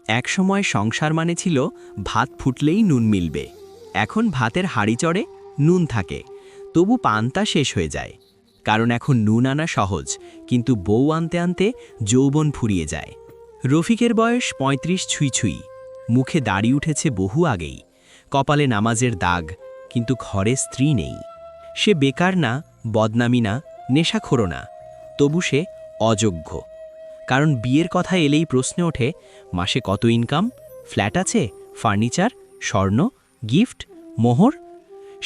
একসময় সংসার মানে ছিল ভাত ফুটলেই নুন মিলবে। এখন ভাতের হাঁড়ি চড়ে নুন থাকে, তবু পান্তা শেষ হয়ে যায়। কারণ এখন নুন আনা সহজ, কিন্তু বউ আনতে আনতে যৌবন ফুরিয়ে যায়। রফিকের বয়স ৩৫ ছুঁই ছুঁই, মুখে দাড়ি উঠেছে বহু আগেই, কপালে নামাজের দাগ, কিন্তু ঘরে স্ত্রী নেই। সে বেকার না, বদনামি না, নেশাখোরো না, তবু সে অযোগ্য। কারণ বিয়ের কথা এলেই প্রশ্ন ওঠে, মাসে কত ইনকাম, ফ্ল্যাট আছে, ফার্নিচার, স্বর্ণ, গিফট, মোহর?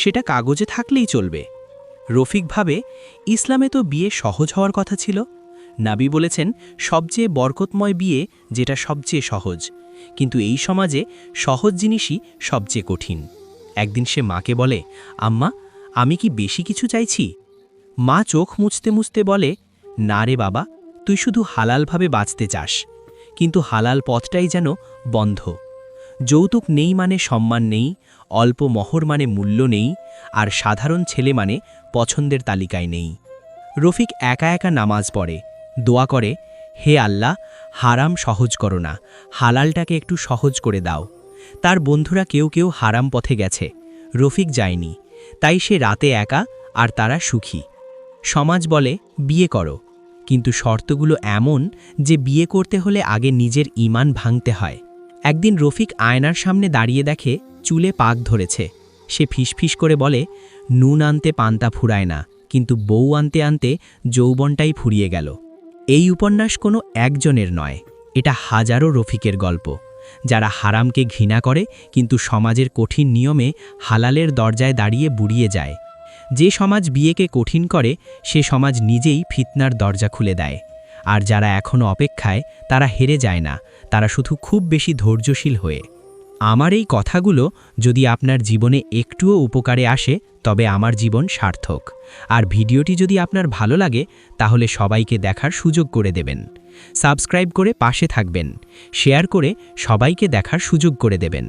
সেটা কাগজে থাকলেই চলবে। রফিক ভাবে, ইসলামে তো বিয়ে সহজ হওয়ার কথা ছিল। নাবী বলেছেন সবচেয়ে বরকতময় বিয়ে যেটা সবচেয়ে সহজ, কিন্তু এই সমাজে সহজ জিনিসই সবচেয়ে কঠিন। একদিন সে মাকে বলে, আম্মা, আমি কি বেশি কিছু চাইছি? মা চোখ মুছতে মুছতে বলে, না রে বাবা, তুই শুধু হালালভাবে বাঁচতে চাস, কিন্তু হালাল পথটাই যেন বন্ধ। যৌতুক নেই মানে সম্মান নেই, অল্প মহর মানে মূল্য নেই, আর সাধারণ ছেলে মানে পছন্দের তালিকায় নেই। রফিক একা একা নামাজ পড়ে, দোয়া করে, হে আল্লাহ, হারাম সহজ করো না, হালালটাকে একটু সহজ করে দাও। তার বন্ধুরা কেউ কেউ হারাম পথে গেছে, রফিক যায়নি, তাই সে রাতে একা, আর তারা সুখী। সমাজ বলে বিয়ে করো, কিন্তু শর্তগুলো এমন যে বিয়ে করতে হলে আগে নিজের ঈমান ভাঙতে হয়। একদিন রফিক আয়নার সামনে দাঁড়িয়ে দেখে চুলে পাক ধরেছে। সে ফিসফিস করে বলে, নুন আনতে পান্তা ফুরায় না, কিন্তু বউ আনতে আনতে যৌবনটাই ফুরিয়ে গেল। এই উপন্যাস কোনো একজনের নয়, এটা হাজারো রফিকের গল্প, যারা হারামকে ঘৃণা করে কিন্তু সমাজের কঠিন নিয়মে হালালের দরজায় দাঁড়িয়ে বুড়িয়ে যায়। যে সমাজ বিয়েকে কঠিন করে, সে সমাজ নিজেই ফিতনার দরজা খুলে দেয়। আর যারা এখনও অপেক্ষায়, তারা হেরে যায় না, তারা শুধু খুব বেশি ধৈর্যশীল হয়ে। আমার এই কথাগুলো যদি আপনার জীবনে একটুও উপকারে আসে, তবে আমার জীবন সার্থক। আর ভিডিওটি যদি আপনার ভালো লাগে, তাহলে সবাইকে দেখার সুযোগ করে দেবেন। সাবস্ক্রাইব করে পাশে থাকবেন, শেয়ার করে সবাইকে দেখার সুযোগ করে দেবেন।